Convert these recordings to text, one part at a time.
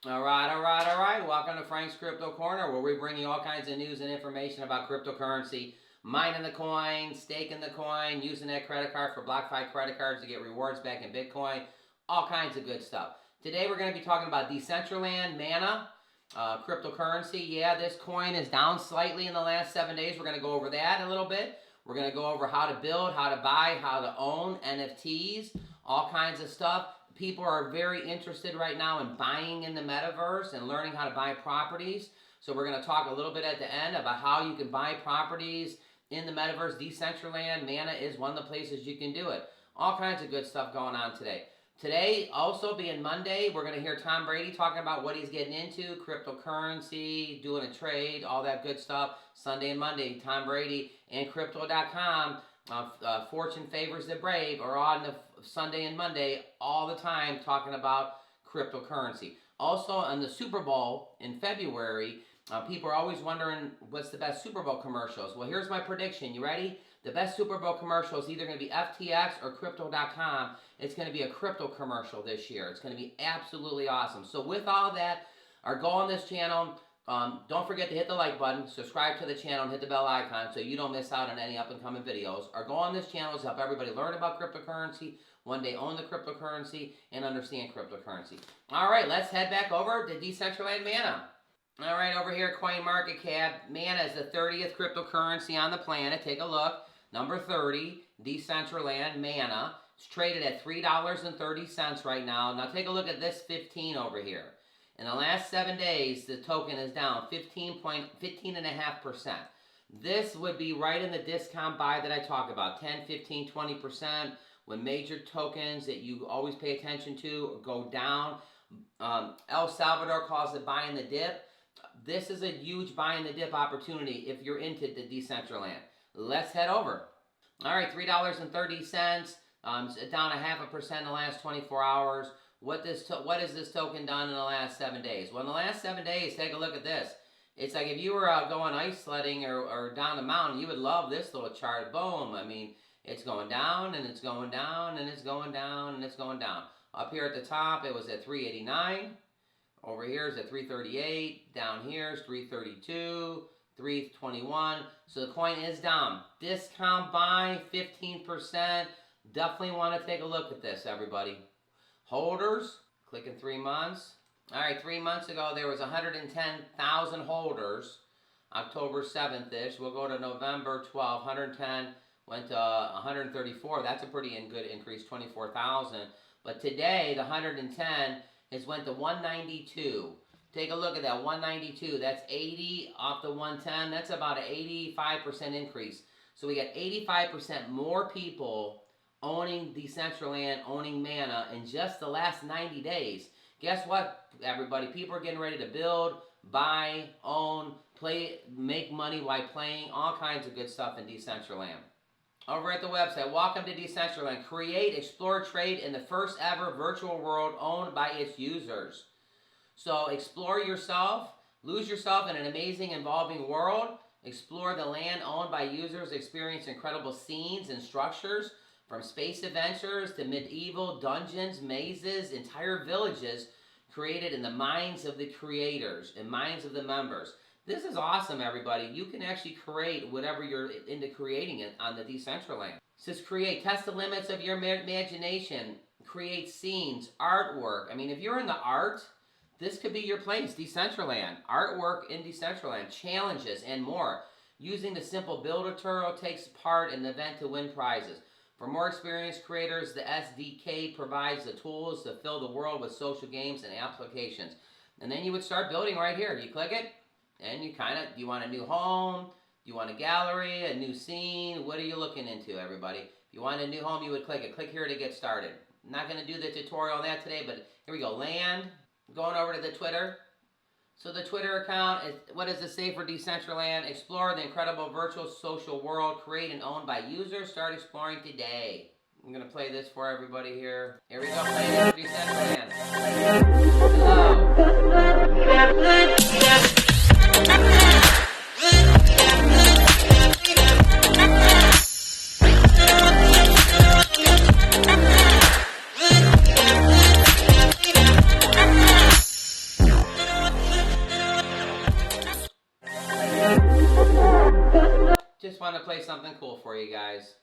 All right. Welcome to Frank's Crypto Corner, where we bring you all kinds of news and information about cryptocurrency, mining the coin, staking the coin, using that credit card for BlockFi credit cards to get rewards back in Bitcoin, all kinds of good stuff. Today we're going to be talking about Decentraland Mana, cryptocurrency. Yeah, this coin is down slightly in the last 7 days. We're going to go over that a little bit. We're going to go over how to build, how to buy, how to own NFTs, all kinds of stuff. People are very interested right now in buying in the metaverse and learning how to buy properties. So we're going to talk a little bit at the end about how you can buy properties in the metaverse. Decentraland Mana is one of the places you can do it. All kinds of good stuff going on today. Today, also being Monday, we're going to hear Tom Brady talking about what he's getting into, cryptocurrency, doing a trade, all that good stuff. Sunday and Monday, Tom Brady and crypto.com. Fortune favors the brave are on the Sunday and Monday all the time talking about cryptocurrency. Also on the Super Bowl in February, people are always wondering what's the best Super Bowl commercials. Well, here's my prediction. You ready? The best Super Bowl commercial is either going to be FTX or crypto.com. It's going to be a crypto commercial this year. It's going to be absolutely awesome. So with all that, our goal on this channel, don't forget to hit the like button, subscribe to the channel, and hit the bell icon so you don't miss out on any up-and-coming videos. Our goal on this channel is to help everybody learn about cryptocurrency, one day own the cryptocurrency, and understand cryptocurrency. All right, let's head back over to Decentraland Mana. All right, over here at CoinMarketCap, Mana is the 30th cryptocurrency on the planet. Take a look. Number 30, Decentraland Mana. It's traded at $3.30 right now. Now take a look at this 15 over here. In the last 7 days, the token is down 15.5%. This would be right in the discount buy that I talk about, 10, 15, 20%. When major tokens that you always pay attention to go down, El Salvador calls it buying the dip. This is a huge buying the dip opportunity if you're into the Decentraland. Let's head over. All right, $3.30, down 0.5% in the last 24 hours. What has this token done in the last 7 days? Well, in the last 7 days, take a look at this. It's like if you were going ice sledding or down a mountain, you would love this little chart. Boom. I mean, it's going down, and it's going down, and it's going down, and it's going down. Up here at the top, it was at 389. Over here is at 338. Down here is 332. 321. So the coin is down. Discount buy, 15%. Definitely want to take a look at this, everybody. Holders, click in 3 months. All right, 3 months ago, there was 110,000 holders. October 7th-ish. We'll go to November 12th. 110 went to 134. That's a pretty good increase, 24,000. But today, the 110 has went to 192. Take a look at that, 192. That's 80 off the 110. That's about an 85% increase. So we got 85% more people owning Decentraland, owning Mana in just the last 90 days. Guess what, everybody? People are getting ready to build, buy, own, play, make money while playing, all kinds of good stuff in Decentraland. Over at the website, welcome to Decentraland. Create, explore, trade in the first ever virtual world owned by its users. So explore yourself, lose yourself in an amazing, involving world. Explore the land owned by users, experience incredible scenes and structures, from space adventures to medieval dungeons, mazes, entire villages created in the minds of the creators and minds of the members. This is awesome, everybody. You can actually create whatever you're into creating it on the Decentraland. It says create, test the limits of your imagination, create scenes, artwork. I mean, if you're into art, this could be your place, Decentraland. Artwork in Decentraland, challenges, and more. Using the simple builder tutorial takes part in the event to win prizes. For more experienced creators, the SDK provides the tools to fill the world with social games and applications. And then you would start building right here. You click it, and you you want a new home, you want a gallery, a new scene. What are you looking into, everybody? If you want a new home, you would click it. Click here to get started. I'm not going to do the tutorial on that today, but here we go. Land. Going over to the Twitter. So the Twitter account, what does it say for Decentraland? Explore the incredible virtual social world created and owned by users. Start exploring today. I'm going to play this for everybody here. Here we go. Play this for Decentraland. just wanted to play something cool for you guys.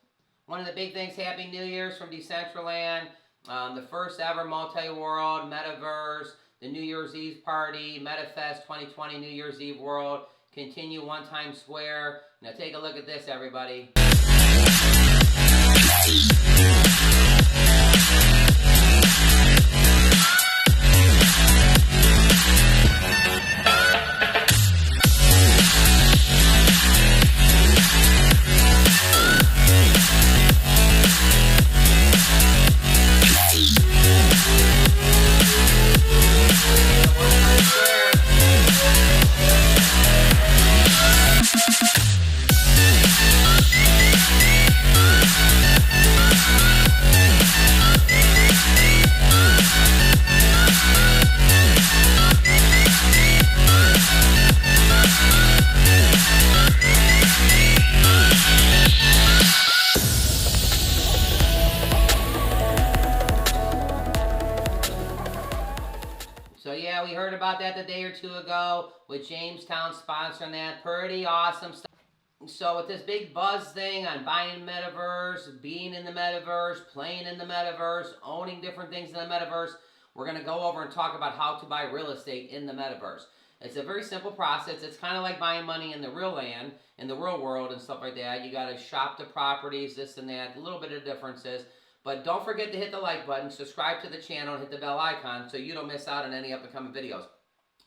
One of the big things, Happy New Year's from Decentraland. The first ever multi-world metaverse, the New Year's Eve party, MetaFest 2020 New Year's Eve World, continue One Times Square. Now take a look at this, everybody. So yeah, we heard about that a day or two ago with Jamestown sponsoring that. Pretty awesome stuff. So with this big buzz thing on buying metaverse, being in the metaverse, playing in the metaverse, owning different things in the metaverse, we're going to go over and talk about how to buy real estate in the metaverse. It's a very simple process. It's kind of like buying money in the real land, in the real world and stuff like that. You got to shop the properties, this and that, a little bit of differences. But don't forget to hit the like button, subscribe to the channel, and hit the bell icon so you don't miss out on any up and coming videos.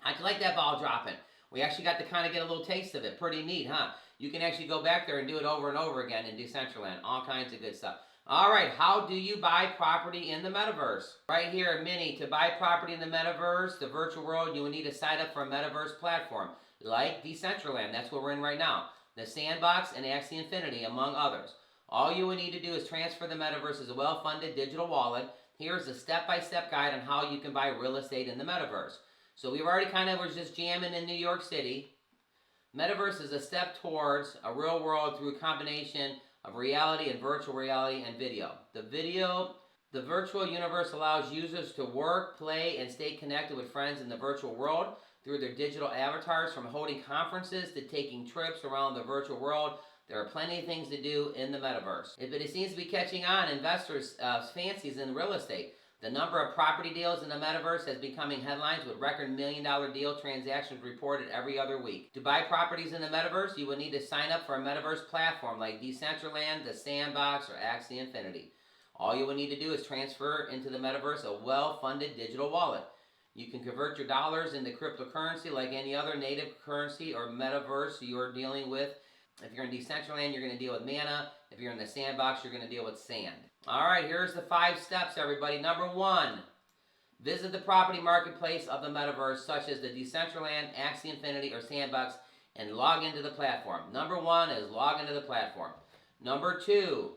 How'd you like that ball dropping? We actually got to kind of get a little taste of it. Pretty neat, huh? You can actually go back there and do it over and over again in Decentraland. All kinds of good stuff. All right, how do you buy property in the metaverse? Right here, Mini, to buy property in the metaverse, the virtual world, you will need to sign up for a metaverse platform like Decentraland. That's what we're in right now. The Sandbox and Axie Infinity, among others. All you will need to do is transfer the metaverse as a well-funded digital wallet. Here's a step-by-step guide on how you can buy real estate in the metaverse. So we've already we're just jamming in New York City. Metaverse is a step towards a real world through a combination of reality and virtual reality and video. The virtual universe allows users to work, play, and stay connected with friends in the virtual world through their digital avatars, from holding conferences to taking trips around the virtual world. There are plenty of things to do in the metaverse. But it seems to be catching on investors' fancies in real estate. The number of property deals in the metaverse has becoming headlines, with record $1 million deal transactions reported every other week. To buy properties in the metaverse, you will need to sign up for a metaverse platform like Decentraland, the Sandbox, or Axie Infinity. All you will need to do is transfer into the metaverse a well-funded digital wallet. You can convert your dollars into cryptocurrency like any other native currency or metaverse you are dealing with. If you're in Decentraland, you're going to deal with Mana. If you're in the Sandbox, you're going to deal with Sand. All right, here's the 5 steps, everybody. Number 1, visit the property marketplace of the metaverse, such as the Decentraland, Axie Infinity, or Sandbox, and log into the platform. Number 1 is log into the platform. Number 2,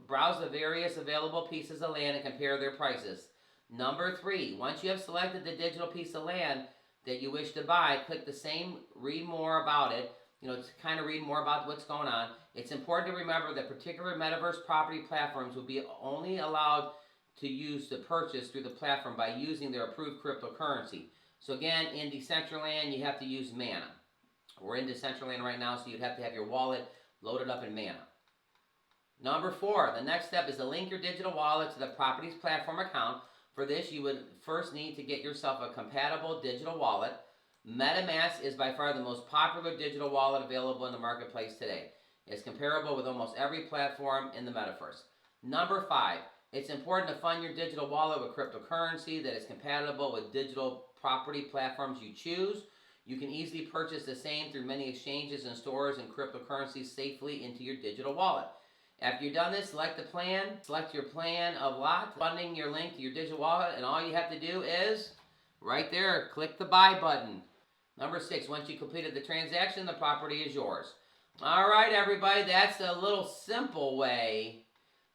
browse the various available pieces of land and compare their prices. Number 3, once you have selected the digital piece of land that you wish to buy, click the same read more about it. To kind of read more about what's going on. It's important to remember that particular metaverse property platforms will be only allowed to use the purchase through the platform by using their approved cryptocurrency. So again, in Decentraland, you have to use Mana. We're in Decentraland right now, so you'd have to have your wallet loaded up in Mana. Number 4, the next step is to link your digital wallet to the property's platform account. For this, you would first need to get yourself a compatible digital wallet. MetaMask is by far the most popular digital wallet available in the marketplace today. It's comparable with almost every platform in the metaverse. Number 5, it's important to fund your digital wallet with cryptocurrency that is compatible with digital property platforms you choose. You can easily purchase the same through many exchanges and stores and cryptocurrencies safely into your digital wallet. After you've done this, select your plan of lot, funding your link to your digital wallet, and all you have to do is, right there, click the buy button. Number 6, once you completed the transaction, the property is yours. All right, everybody, that's a little simple way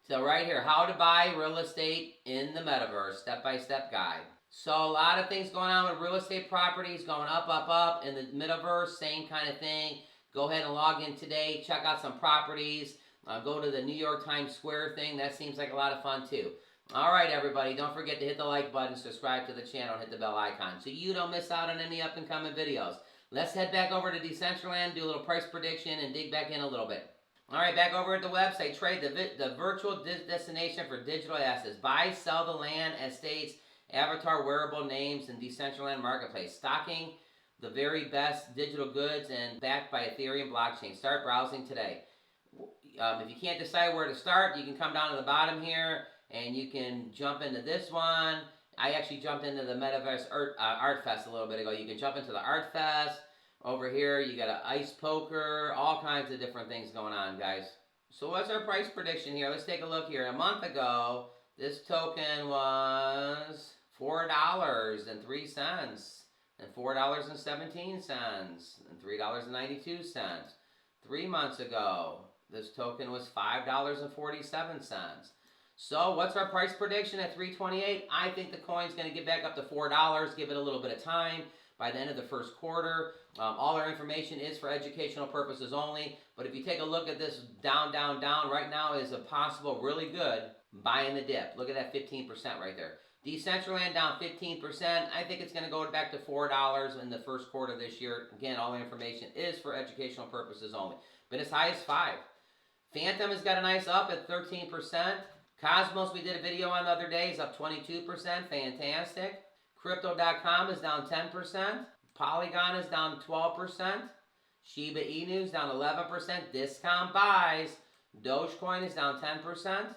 to right here, how to buy real estate in the metaverse, step-by-step guide. So a lot of things going on with real estate properties, going up in the metaverse, same kind of thing. Go ahead and log in today, check out some properties, go to the New York Times Square thing. That seems like a lot of fun too. All right, everybody, don't forget to hit the like button, subscribe to the channel, and hit the bell icon so you don't miss out on any up-and-coming videos. Let's head back over to Decentraland, do a little price prediction, and dig back in a little bit. All right, back over at the website, trade the virtual destination for digital assets. Buy, sell the land, estates, avatar wearable names, and Decentraland Marketplace. Stocking the very best digital goods and backed by Ethereum blockchain. Start browsing today. If you can't decide where to start, you can come down to the bottom here and you can jump into this one. I actually jumped into the Metaverse Art Fest a little bit ago. You can jump into the Art Fest. Over here, you got an ice poker, all kinds of different things going on, guys. So what's our price prediction here? Let's take a look here. A month ago, this token was $4.03 and $4.17 and $3.92. 3 months ago, this token was $5.47. So what's our price prediction at $3.28? I think the coin's going to get back up to $4. Give it a little bit of time. By the end of the first quarter. All our information is for educational purposes only. But if you take a look at this down, right now is a possible really good buy in the dip. Look at that 15% right there. Decentraland down 15%. I think it's going to go back to $4 in the first quarter this year. Again, all the information is for educational purposes only. Been as high as 5. Phantom has got a nice up at 13%. Cosmos, we did a video on the other day, is up 22%. Fantastic. Crypto.com is down 10%. Polygon is down 12%. Shiba Inu is down 11%. Discount buys. Dogecoin is down 10%.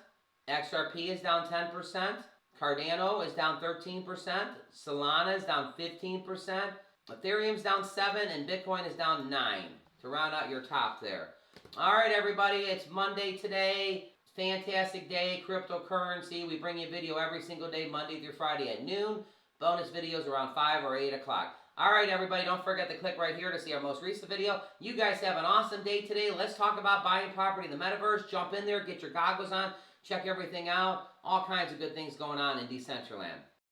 XRP is down 10%. Cardano is down 13%. Solana is down 15%. Ethereum is down 7%. And Bitcoin is down 9%. To round out your top there. All right, everybody. It's Monday today. Fantastic day. Cryptocurrency. We bring you a video every single day, Monday through Friday at noon. Bonus videos around 5 or 8 o'clock. All right, everybody, don't forget to click right here to see our most recent video. You guys have an awesome day today. Let's talk about buying property in the metaverse. Jump in there, get your goggles on, check everything out. All kinds of good things going on in Decentraland.